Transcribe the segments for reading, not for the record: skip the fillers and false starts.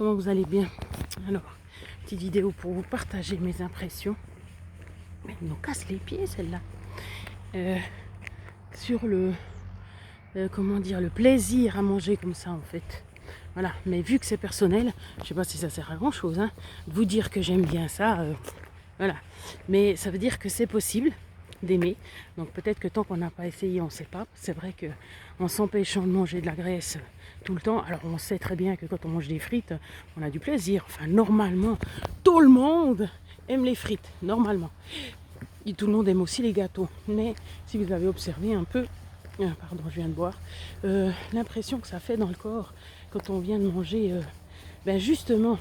comment vous allez bien? Alors, petite vidéo pour vous partager mes impressions. Elle nous casse les pieds celle-là. Sur le, comment dire, le plaisir à manger comme ça en fait. Voilà, mais vu que c'est personnel, je sais pas si ça sert à grand chose, hein, de vous dire que j'aime bien ça, voilà. Mais ça veut dire que c'est possible d'aimer. Donc peut-être que tant qu'on n'a pas essayé, on ne sait pas. C'est vrai que en s'empêchant de manger de la graisse tout le temps, alors on sait très bien que quand on mange des frites, on a du plaisir. Enfin, normalement, tout le monde aime les frites, normalement. Et tout le monde aime aussi les gâteaux. Mais si vous avez observé un peu, pardon, je viens de boire, l'impression que ça fait dans le corps quand on vient de manger, justement,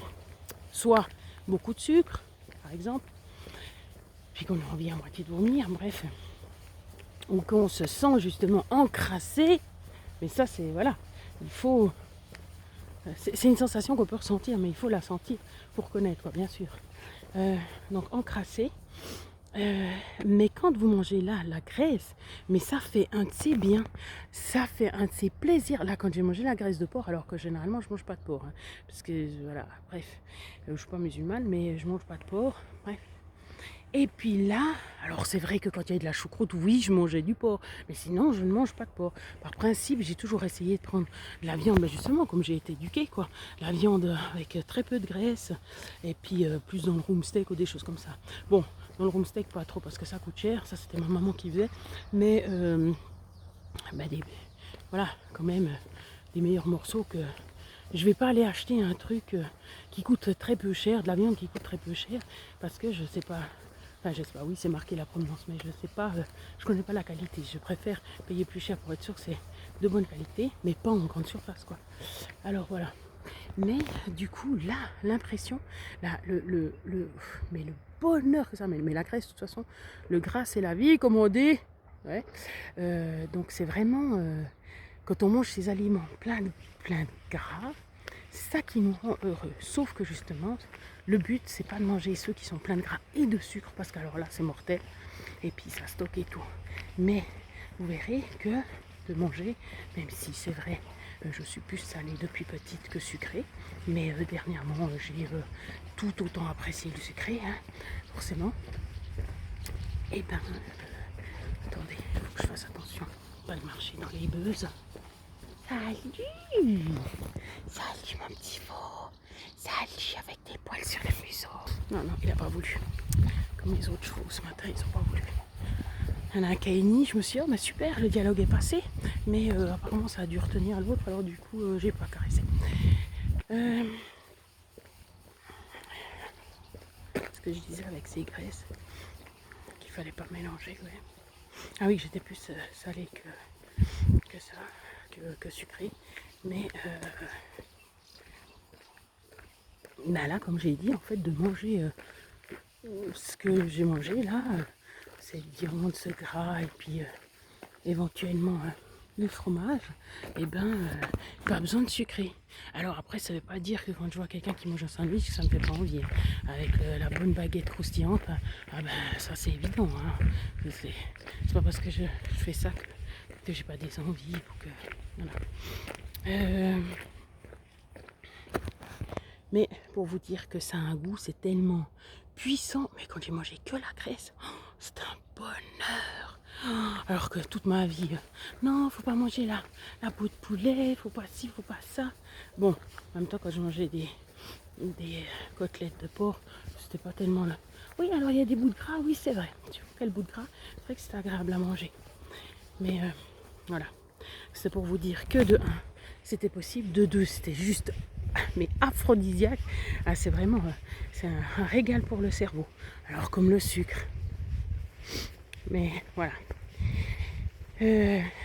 soit beaucoup de sucre, par exemple, puis qu'on a envie à moitié de vomir, bref, ou qu'on se sent justement encrassé. Mais ça, c'est, voilà, il faut, c'est une sensation qu'on peut ressentir, mais il faut la sentir pour connaître, quoi, bien sûr. Donc encrassé. Mais quand vous mangez là la graisse, mais ça fait un de ses biens, ça fait un de ses plaisirs. Là, quand j'ai mangé la graisse de porc, alors que généralement je mange pas de porc, hein, parce que voilà, bref, je suis pas musulmane, mais je mange pas de porc, bref. Et puis là, alors c'est vrai que quand il y a de la choucroute, oui, je mangeais du porc, mais sinon je ne mange pas de porc. Par principe, j'ai toujours essayé de prendre de la viande, mais justement comme j'ai été éduquée, quoi, la viande avec très peu de graisse, et puis plus dans le rumsteak ou des choses comme ça. Bon, dans le rumsteak pas trop parce que ça coûte cher, ça c'était ma maman qui faisait, mais voilà, quand même des meilleurs morceaux que. Je vais pas aller acheter un truc qui coûte très peu cher, de la viande qui coûte très peu cher, parce que je sais pas. Enfin, je sais pas, oui, c'est marqué la provenance, mais je sais pas, je connais pas la qualité. Je préfère payer plus cher pour être sûr que c'est de bonne qualité, mais pas en grande surface, quoi. Alors voilà. Mais du coup, là, l'impression, là, mais le bonheur que ça mène. Mais la graisse, de toute façon, le gras, c'est la vie, comme on dit. Ouais. Donc c'est vraiment, quand on mange ces aliments plein de gras, c'est ça qui nous rend heureux. Sauf que justement, le but, c'est pas de manger ceux qui sont pleins de gras et de sucre, parce qu'alors là, c'est mortel. Et puis, ça stocke et tout. Mais vous verrez que de manger, même si c'est vrai, je suis plus salée depuis petite que sucrée, mais dernièrement, j'ai tout autant apprécié le sucré, hein, forcément. Et attendez, il faut que je fasse attention, pas de marcher dans les beuses. Salut! Salut mon petit veau! Salut avec des poils sur le museau! Non, il a pas voulu. Comme les autres chevaux ce matin, ils ont pas voulu. Il y en a un Kaini, je me suis dit, oh mais super, le dialogue est passé. Mais apparemment ça a dû retenir l'autre, alors du coup j'ai pas caressé. Ce que je disais avec ces graisses, qu'il fallait pas mélanger, ouais. Ah oui, j'étais plus salée que ça. Que sucré, mais là comme j'ai dit en fait de manger ce que j'ai mangé là, c'est viande, ce gras et puis éventuellement le fromage, et pas besoin de sucré. Alors après ça veut pas dire que quand je vois quelqu'un qui mange un sandwich ça me fait pas envie, avec la bonne baguette croustillante, ça c'est évident, hein. C'est pas parce que je fais ça que j'ai pas des envies ou que voilà. Mais pour vous dire que ça a un goût, c'est tellement puissant. Mais quand j'ai mangé que la graisse, c'est un bonheur. Alors que toute ma vie, non, faut pas manger la peau de poulet, faut pas ci, faut pas ça. Bon, en même temps, quand je mangeais des côtelettes de porc, c'était pas tellement là. Oui, alors il y a des bouts de gras, oui, c'est vrai. Tu vois quel bout de gras? C'est vrai que c'est agréable à manger. Mais voilà. C'est pour vous dire que de 1, c'était possible. De 2, c'était juste mais aphrodisiaque. Ah, c'est vraiment c'est un régal pour le cerveau. Alors comme le sucre. Mais voilà.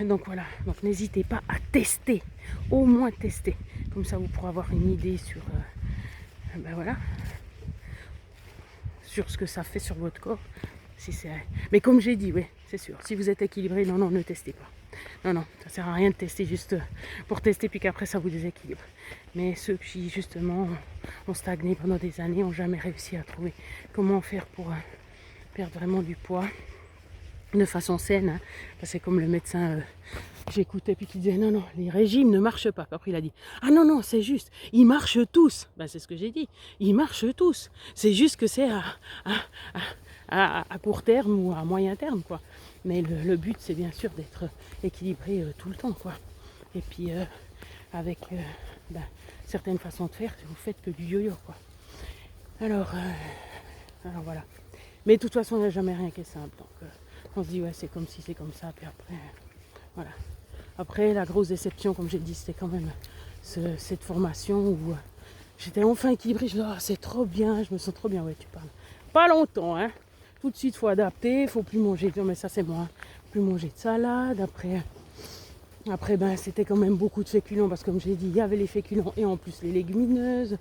Donc voilà. Donc n'hésitez pas à tester. Au moins tester. Comme ça vous pourrez avoir une idée sur voilà. Sur ce que ça fait sur votre corps. Si c'est... Mais comme j'ai dit, oui, c'est sûr. Si vous êtes équilibré, non, ne testez pas. Non, ça sert à rien de tester juste pour tester puis qu'après ça vous déséquilibre. Mais ceux qui justement ont stagné pendant des années, n'ont jamais réussi à trouver comment faire pour perdre vraiment du poids de façon saine, hein. C'est comme le médecin j'écoutais, puis qui disait non, non, les régimes ne marchent pas. Puis après, il a dit ah non, non, c'est juste, ils marchent tous. Ben, c'est ce que j'ai dit, ils marchent tous. C'est juste que c'est à court terme ou à moyen terme, quoi. Mais le but, c'est bien sûr d'être équilibré tout le temps, quoi. Et puis, avec certaines façons de faire, vous faites que du yo-yo, quoi. Alors voilà. Mais de toute façon, il n'y a jamais rien qui est simple. Donc, on se dit, ouais, c'est comme si, c'est comme ça. Puis après, voilà. Après, la grosse déception, comme j'ai dit, c'était quand même cette formation où j'étais enfin équilibrée. Je me dis, oh, c'est trop bien, je me sens trop bien. Ouais, tu parles. Pas longtemps, hein. Tout de suite, il faut adapter, il faut plus manger. Non, mais ça, c'est moi. Plus manger de salade. Après, ben, c'était quand même beaucoup de féculents parce que, comme j'ai dit, il y avait les féculents et en plus les légumineuses.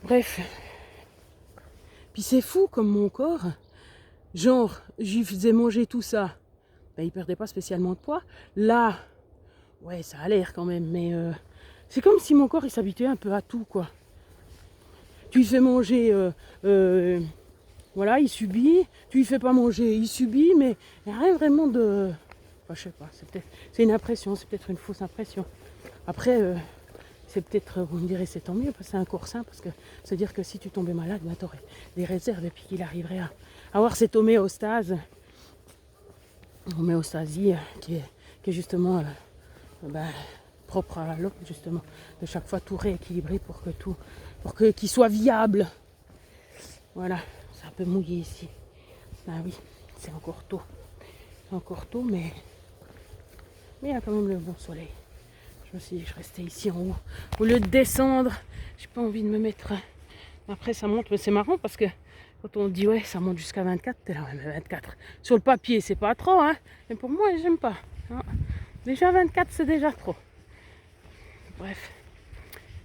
Bref. Puis c'est fou comme mon corps, genre, j'y faisais manger tout ça, ben, il perdait pas spécialement de poids. Là, ouais, ça a l'air quand même, mais c'est comme si mon corps il s'habituait un peu à tout, quoi. Tu lui fais manger, voilà, il subit. Tu lui fais pas manger, il subit, mais il n'y a rien vraiment de... Enfin, je sais pas, c'est une impression, c'est peut-être une fausse impression. Après, c'est peut-être, vous me direz, c'est tant mieux, parce que c'est un corps sain, parce que c'est-à-dire que si tu tombais malade, ben, tu aurais des réserves, et puis qu'il arriverait à avoir cette homéostasie, qui est justement propre à l'homme, justement, de chaque fois tout rééquilibrer pour qu'il soit viable. Voilà, c'est un peu mouillé ici. Ah oui, c'est encore tôt. C'est encore tôt, mais il y a quand même le bon soleil. Je me suis dit, je restais ici en haut. Au lieu de descendre, j'ai pas envie de me mettre... Après, ça monte, mais c'est marrant parce que quand on dit, ouais, ça monte jusqu'à 24, t'es là, ouais, mais 24. Sur le papier, c'est pas trop, hein. Mais pour moi, j'aime pas. Hein. Déjà 24, c'est déjà trop. Bref.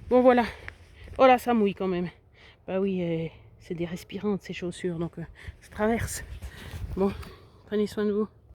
Bon, voilà. Oh là, ça mouille quand même. Bah oui, c'est des respirantes, ces chaussures, donc ça traverse. Bon, prenez soin de vous.